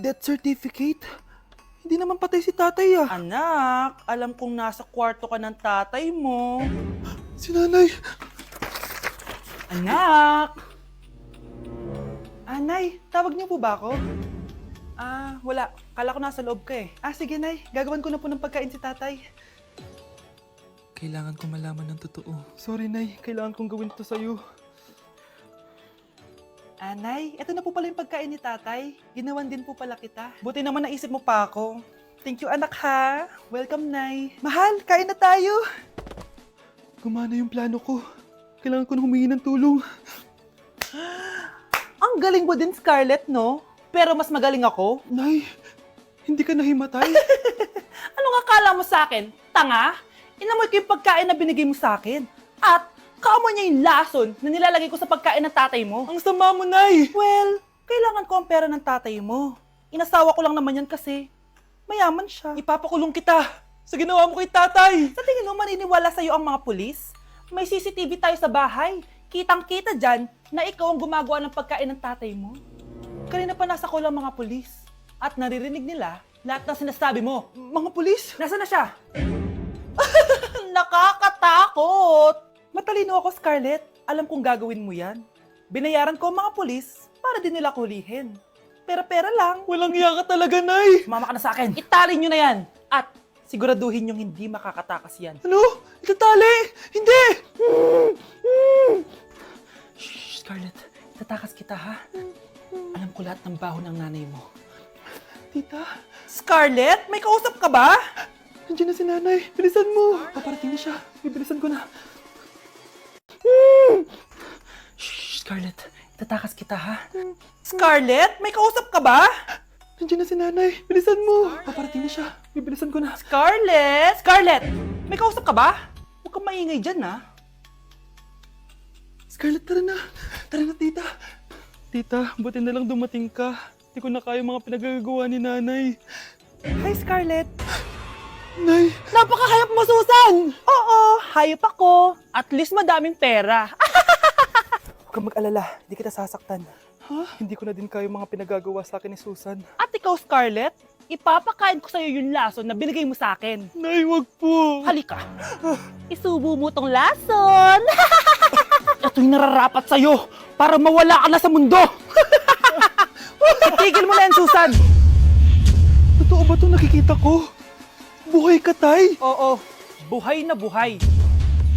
Death certificate? Hindi naman patay si tatay ah. Anak, alam kong nasa kwarto ka ng tatay mo. Si nanay. Anak! Nay, tawag niyo po ba ako? Wala. Kala ko nasa loob ka eh. Sige, Nay. Gagawan ko na po ng pagkain si tatay. Kailangan ko malaman ng totoo. Sorry, Nay. Kailangan kong gawin ito sa'yo. Nay, ito na po pala yung pagkain ni tatay. Ginawan din po pala kita. Buti naman naisip mo pa ako. Thank you, anak ha. Welcome, Nay. Mahal, kain na tayo. Gumana yung plano ko. Kailangan ko na humingi ng tulong. Ang galing mo din, Scarlett, no? Pero mas magaling ako. Nay, hindi ka nahimatay? Anong akala mo sa akin? Tanga? Inamoy ko yung pagkain na binigay mo sa akin. At kaamoy niya yung lason na nilalagay ko sa pagkain ng tatay mo. Ang sama mo, Nay! Well, kailangan ko ang pera ng tatay mo. Inasawa ko lang naman yan kasi mayaman siya. Ipapakulong kita sa ginawa mo kay tatay! Sa tingin mo maniniwala sa'yo ang mga pulis? May CCTV tayo sa bahay. Kitang-kita dyan na ikaw ang gumagawa ng pagkain ng tatay mo. Kanina pa nasa kulang mga pulis. At naririnig nila lahat ng sinasabi mo. Mga pulis? Nasaan na siya? Nakakatakot! Matalino ako, Scarlett. Alam kong gagawin mo yan. Binayaran ko ang mga pulis para din nila kulihin. Pera-pera lang. Walang iya ka talaga, Nay! Sumama ka na sa akin. Itali nyo na yan. At siguraduhin yung hindi makakatakas yan. Ano? Itatali? Hindi! Shh, Scarlett. Itatakas kita, ha? Alam ko lahat ng baho ng nanay mo. Tita, Scarlett, may kausap ka ba? nandiyan na si nanay. Bilisan mo! Paparating na siya. Bibilisan ko na. Shh, Scarlett. Itatakas kita, ha? Scarlett, may kausap ka ba? Nandiyan na si nanay. Bilisan mo! Paparating na siya. Bibilisan ko na. Scarlett! Scarlett! May kausap ka ba? Huwag kang maingay dyan, ha? Scarlett, tara na. Tara na, tita. Tita, buti na lang dumating ka. Hindi ko na kaya mga pinagagawa ni nanay. Hi, Scarlett. Nay, Napakahayap mo, Susan! Oo, hayop ako. At least madaming pera. huwag kang mag-alala. Hindi kita sasaktan. Hindi ko na din kaya mga pinagagawa sa akin ni Susan. At ikaw, Scarlett, ipapakain ko sa'yo yung lason na binigay mo sa akin. Nay, wag po. Halika. Isubo mo tong lason. Ito'y nararapat sa'yo para mawala ka na sa mundo. Itigil mo na yan, Susan. Totoo ba itong nakikita ko? Buhay ka, Tay? Oo, buhay na buhay.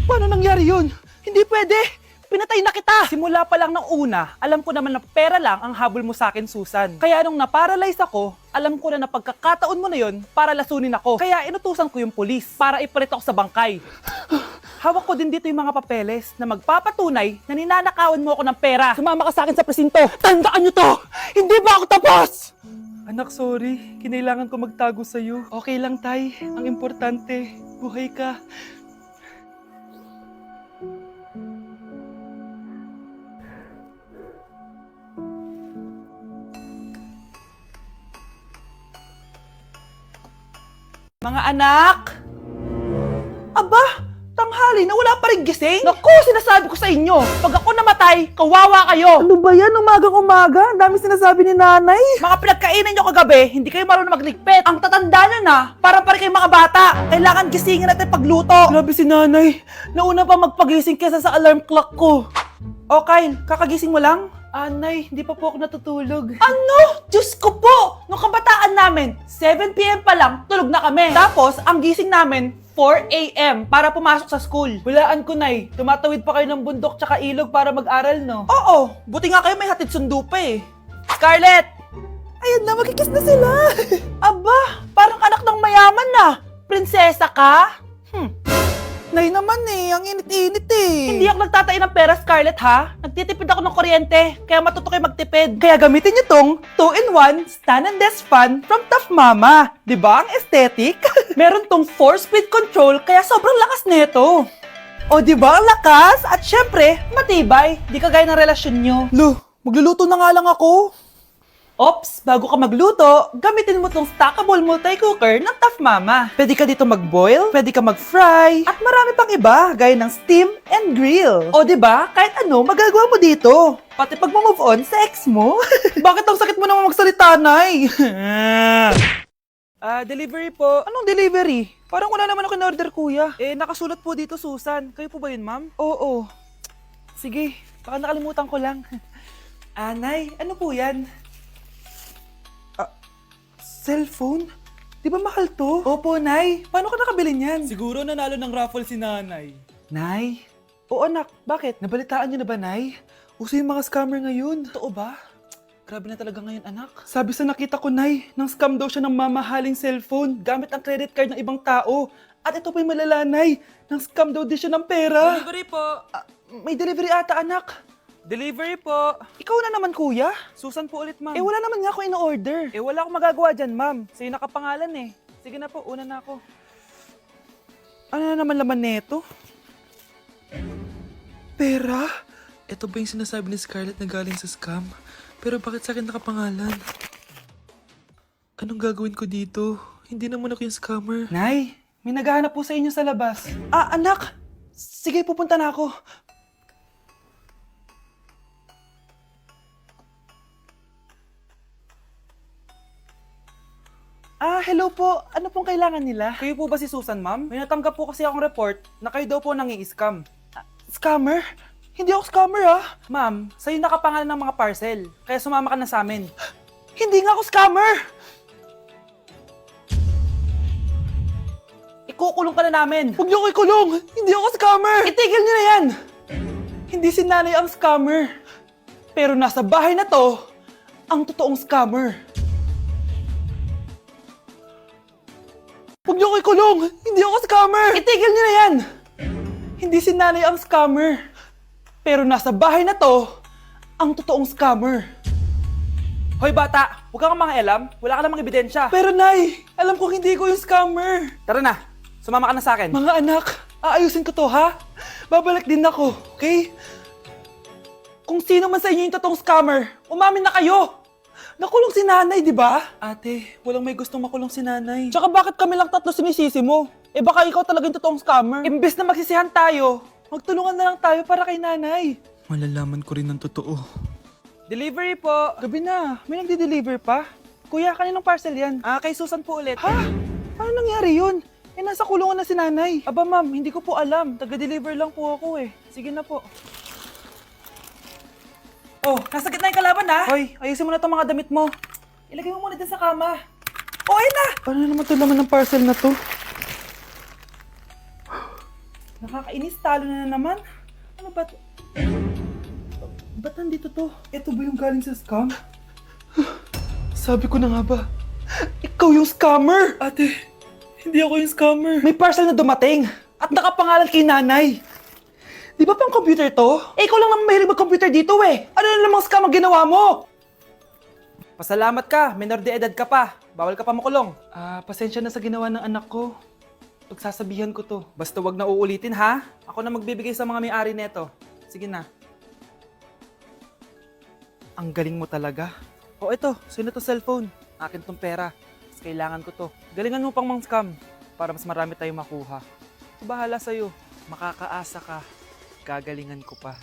Paano nangyari yun? Hindi pwede. Pinatay na kita. Simula pa lang ng una, alam ko naman na pera lang ang habol mo sa akin, Susan. Kaya nung naparalyze ako, alam ko na pagkakataon mo na yon para lasunin ako. Kaya inutusan ko yung pulis para ipalit ako sa bangkay. Hawak ko din dito yung mga papeles na magpapatunay na ninanakawan mo ako ng pera. Sumama ka sa akin sa presinto. Tandaan nyo to! Hindi ba ako tapos? Anak, sorry. Kinailangan ko magtago sa'yo. Okay lang, Tay. Ang importante, buhay ka. Mga anak! Aba! Tanghali na wala pa rin gising? Naku, sinasabi ko sa inyo, pag ako namatay, kawawa kayo! Ano ba yan? Umagang-umaga? Ang dami sinasabi ni nanay. Mga pinagkainan nyo kagabi, hindi kayo marunong magligpit. Ang tatanda nyo na, para kayong mga bata. Kailangan gisingin natin pagluto. Grabe si nanay. Nauna pa magpagising kesa sa alarm clock ko. O Kyle, kakagising mo lang? Nay, hindi pa po ako natutulog. Ano? Diyos ko po! Nung kabataan namin, 7 p.m. pa lang, tulog na kami. Tapos, ang gising namin, 4 a.m. para pumasok sa school. Hulaan ko, Nay. Tumatawid pa kayo ng bundok tsaka ilog para mag-aral, no? Oo, buti nga kayo may hatid sundo pa eh. Scarlett! Ayan na, magkikiss na sila. Aba, parang anak ng mayaman na. Prinsesa ka? Nay naman eh, ang init-init eh. Hindi ako nagtatay ng pera, Scarlett, ha? Nagtitipid ako ng kuryente, kaya matuto kayo magtipid. Kaya gamitin niyo tong 2-in-1 Stand and Desk Fan from Tough Mama. Di ba ang aesthetic? Meron tong 4-speed control, kaya sobrang lakas nito. O di ba ang lakas? At syempre, matibay. Di kagaya ng relasyon nyo. Lo, magluluto na nga lang ako. Ops, bago ka magluto, gamitin mo tong stackable multi-cooker ng Tough Mama. Pwede ka dito mag-boil, pwede ka mag-fry, at marami pang iba, gaya ng steam and grill. O, di ba? Kahit ano, magagawa mo dito. Pati pag move on sa ex mo. Bakit ang sakit mo naman magsalita, Nay? Delivery po. Anong delivery? Parang wala naman ako in-order, kuya. Nakasulat po dito, Susan. Kayo po ba yun, ma'am? Oo. Sige, baka nakalimutan ko lang. Nay, ano po yan? Cellphone? Di ba mahal to? Opo, Nay. Paano ka nakabili niyan? Siguro nanalo ng raffle si nanay. Nay? Oo, anak. Bakit? Nabalitaan niyo na ba, Nay? Uso yung mga scammer ngayon. Totoo ba? Grabe na talaga ngayon, anak. Sabi sa nakita ko, Nay, nang scam daw siya ng mamahaling cellphone gamit ang credit card ng ibang tao. At ito pa'y malalanay, nang scam daw din siya ng pera. Delivery po. May delivery ata, anak. Delivery po. Ikaw na naman, kuya. Susan po ulit, ma'am. Wala naman nga ako in-order. Wala akong magagawa dyan, ma'am. Sa'yo nakapangalan eh. Sige na po, una na ako. Ano na naman laman neto? Pera? Ito ba yung sinasabi ni Scarlett na galing sa scam? Pero bakit sa akin nakapangalan? Anong gagawin ko dito? Hindi naman ako yung scammer. Nay, may naghahanap po sa inyo sa labas. Anak! Sige, pupunta na ako. Hello po. Ano pong kailangan nila? Kayo po ba si Susan, ma'am? May natanggap po kasi akong report na kayo daw po nangi-scam. Scammer? Hindi ako scammer, Ma'am, sa'yo nakapangalan ng mga parcel. Kaya sumama ka na sa amin. Hindi nga ako scammer! Ikukulong ka na namin. Huwag niyo ko ikulong! Hindi ako scammer! Itigil niyo na yan! Hindi si nanay ang scammer. Pero nasa bahay na to, ang totoong scammer. Huwag niyo ko ikulong! Hindi ako scammer! Itigil niyo na yan! Hindi si nanay ang scammer. Pero nasa bahay na to, ang totoong scammer. Hoy bata, huwag kang mangialam. Wala ka namang ebidensya. Pero nay, alam ko hindi ko yung scammer. Tara na, sumama ka na sa akin. Mga anak, aayusin ko to, ha? Babalik din ako, okay? Kung sino man sa inyo yung totoong scammer, umamin na kayo! Nakulong si nanay, di ba? Ate, walang may gustong makulong si nanay. Tsaka bakit kami lang tatlo sinisisi mo? Baka ikaw talaga yung totoong scammer. Imbes na magsisihan tayo, Magtulungan na lang tayo para kay nanay. Malalaman ko rin ang totoo. delivery po. Gabi na, may nagde-deliver pa? Kuya, kaninong parcel yan? Kay Susan po ulit. Ha? Paano nangyari yun? Nasa kulungan na si nanay. Aba ma'am, hindi ko po alam. Taga-deliver lang po ako eh. Sige na po. Oh, nasa gitna yung kalaban ha? Hoy, ayusin mo na itong mga damit mo. Ilagay mo muna din sa kama. Oh, ayun na! Paano naman ito laman ng parcel na to? Nakakainis, talo na naman. Ano ba to? Ba't nandito to? Ito ba yung galing sa scam? Sabi ko na nga ba, ikaw yung scammer! Ate, hindi ako yung scammer. May parcel na dumating at nakapangalan kay nanay. Di ba pang computer to? Ikaw lang naman mahilig mag-computer dito Ano na namang scam ang ginawa mo? Pasalamat ka, minor de edad ka pa. Bawal ka pa makulong. Pasensya na sa ginawa ng anak ko. Pagsasabihan ko to. Basta wag na uulitin ha. Ako na magbibigay sa mga may-ari neto. Sige na. Ang galing mo talaga. Oh, ito. Sino to cellphone? Akin tong pera. Mas kailangan ko to. Galingan mo pang mang scam para mas marami tayong makuha. Bahala sa'yo. Makakaasa ka. Gagalingan ko pa.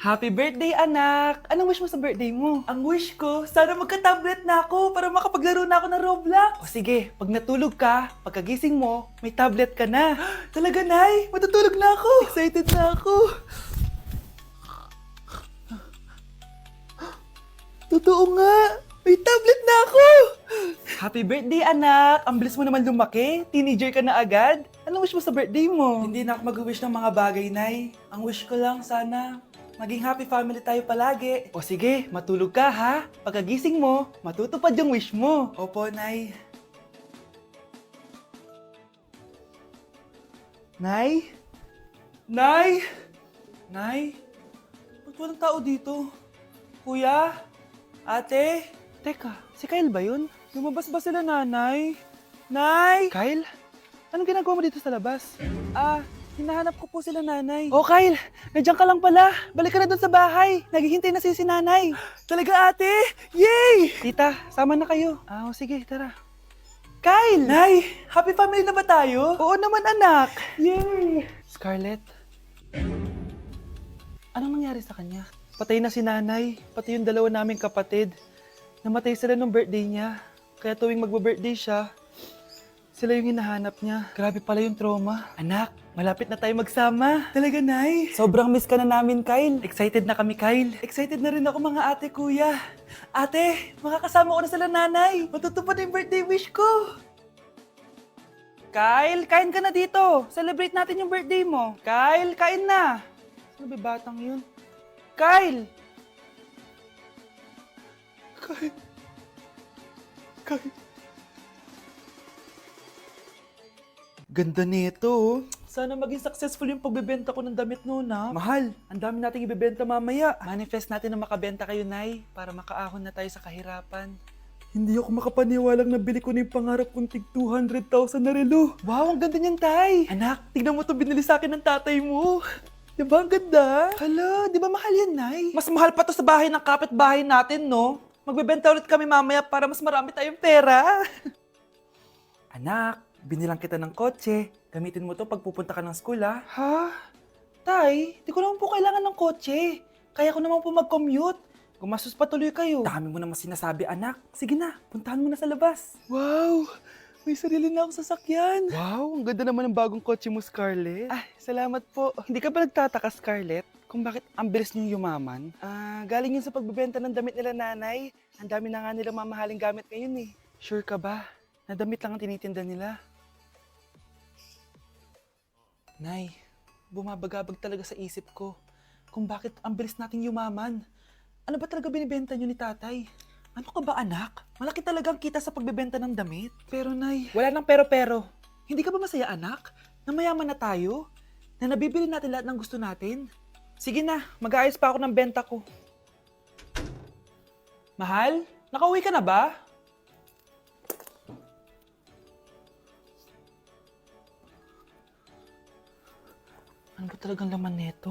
Happy birthday, anak! Anong wish mo sa birthday mo? Ang wish ko, sana magka-tablet na ako para makapaglaro na ako ng Roblox. O sige, pag natulog ka, pagkagising mo, may tablet ka na. Talaga, Nay? Matutulog na ako. Excited na ako. Totoo nga. May tablet na ako. Happy birthday, anak! Ang bilis mo naman lumaki. Teenager ka na agad. Anong wish mo sa birthday mo? Hindi na ako mag-wish ng mga bagay, Nay. Ang wish ko lang, sana maging happy family tayo palagi. O sige, matulog ka ha. Pagkagising mo, matutupad yung wish mo. Opo, Nay. Nay? Nay? Nay? Ba't walang tao dito? Kuya? Ate? Teka, si Kyle ba yun? Lumabas ba sila, nanay? Nay? Kyle? Anong ginagawa mo dito sa labas? Hinahanap ko po sila nanay. Oh, Kyle! Nandiyan ka lang pala. Balik ka na doon sa bahay. Naghihintay na si nanay. Talaga, ate? Yay! Tita, sama na kayo. Sige, tara. Kyle! Nay! Happy family na ba tayo? Oo naman, anak. Yay! Scarlett? Anong nangyari sa kanya? Patay na si nanay. Pati yung dalawa naming kapatid. Namatay sila nung birthday niya. Kaya tuwing magbe-birthday siya, sila yung hinahanap niya. Grabe pala yung trauma. Anak, malapit na tayo magsama. Talaga, Nay. Sobrang miss ka na namin, Kyle. Excited na kami, Kyle. Excited na rin ako, mga ate, kuya. Ate, makakasama ko na sila nanay. Matutupad na yung birthday wish ko. Kyle, kain ka na dito. Celebrate natin yung birthday mo. Kyle, kain na. Sino ba batang yun? Kyle! Kyle. Ganda nito, oh. Sana maging successful yung pagbebenta ko ng damit noon, ha? Mahal, ang dami nating ibebenta mamaya. Manifest natin na makabenta kayo, Nay, para makaahon na tayo sa kahirapan. Hindi ako makapaniwalang nabili ko na yung pangarap kong tig 200,000 na relo. Wow, ang ganda niyan, Tay. Anak, tignan mo to, binili sa akin ng tatay mo. Diba ang ganda? Hala, di ba mahal yan, Nay? Mas mahal pa to sa bahay ng kapitbahay natin, no? Magbebenta ulit kami mamaya para mas marami tayong pera. Anak, binilang kita ng kotse. Gamitin mo to pag pupunta ka ng school, ha? Ha? Tay, di ko naman po kailangan ng kotse. Kaya ko naman po mag-commute. Gumastos pa tuloy kayo. Dami mo naman sinasabi, anak. Sige na, puntahan mo na sa labas. Wow! May sarili na akong sasakyan. Wow, ang ganda naman ng bagong kotse mo, Scarlett. Salamat po. Hindi ka ba nagtataka, Scarlett, kung bakit ang bilis niyong yumaman? Galing yun sa pagbebenta ng damit nila nanay. Ang dami na nga nila mamahaling gamit ngayon, eh. Sure ka ba? Na damit lang ang tinitinda nila? Nay, bumabagabag talaga sa isip ko kung bakit ang bilis nating yumaman. Ano ba talaga binibenta niyo ni tatay? Ano ka ba, anak? Malaki talagang kita sa pagbebenta ng damit. Pero, Nay, wala nang pero-pero. Hindi ka ba masaya, anak? Na mayaman na tayo? Na nabibili natin lahat ng gusto natin? Sige na, mag-aayos pa ako ng benta ko. Mahal, nakauwi ka na ba? Ano ba talagang laman neto?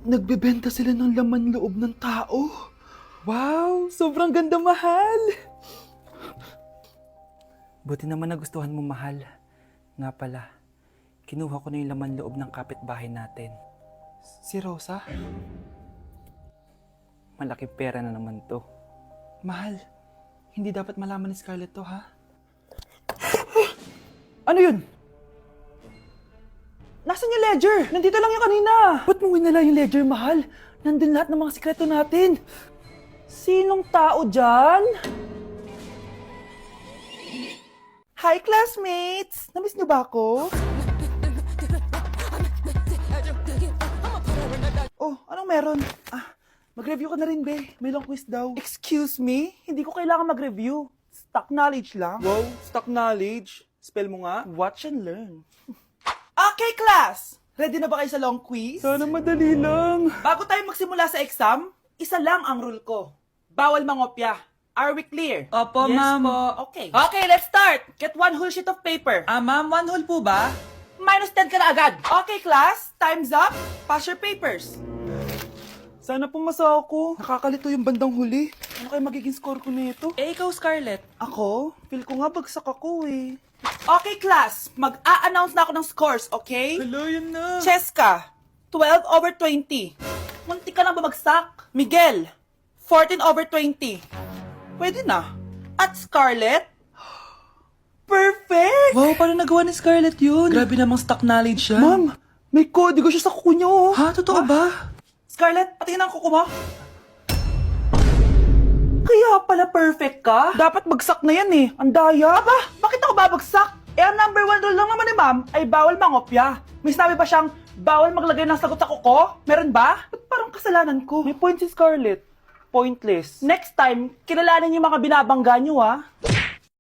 Nagbebenta sila ng laman loob ng tao. Wow, sobrang ganda, mahal. Buti naman nagustuhan mo, mahal. Nga pala, kinuha ko na yung laman loob ng kapitbahay natin. Si Rosa? Malaking pera na naman to. Mahal, hindi dapat malaman ni Scarlett to, ha? Ano yun? Nasaan yung ledger? Nandito lang yung kanina. Ba't mo winala yung ledger, mahal? Nandun lahat ng mga sikreto natin. Sinong tao dyan? Hi, classmates! Namiss niyo ba ako? Oh, anong meron? Mag-review ka na rin, be. May long quiz daw. Excuse me? Hindi ko kailangan mag-review. Stock knowledge lang. Wow, stock knowledge. Spell mo nga. Watch and learn. Okay, class! Ready na ba kayo sa long quiz? Sana madali lang. Bago tayo magsimula sa exam, isa lang ang rule ko. Bawal mangopya. Are we clear? Opo, Yes ma'am. po. Okay. Okay, let's start. Get one whole sheet of paper. Ma'am, 1 whole po ba? Minus 10 ka na agad. Okay, class. Time's up. Pass your papers. Sana pumasa ako. Nakakalito yung bandang huli. Ano kaya magiging score ko nito? Ikaw, Scarlett. Ako? Feel ko nga bagsak ako eh. Okay, class. Mag-a-announce na ako ng scores, okay? Hello, yun na. Cheska, 12/20. Munti ka lang bumagsak. Miguel, 14/20. Pwede na. At Scarlett, perfect! Wow, paano nagawa ni Scarlett yun? Grabe namang stock knowledge siya. Ma'am, may kodigo siya sa kuko niya, oh. Ha? Totoo ba? Scarlett, patingin ang kuko mo. Kaya pala perfect ka? Dapat bagsak na yan eh. Ang daya. Aba, bakit ako babagsak? Ang number 1 rule lang naman ni ma'am ay bawal mangopya. May sinabi ba siyang bawal maglagay ng sagot sa kuko? Meron ba? Ba't parang kasalanan ko? May point si Scarlett. Pointless. Next time, kilalanin yung mga binabangga niyo, ha?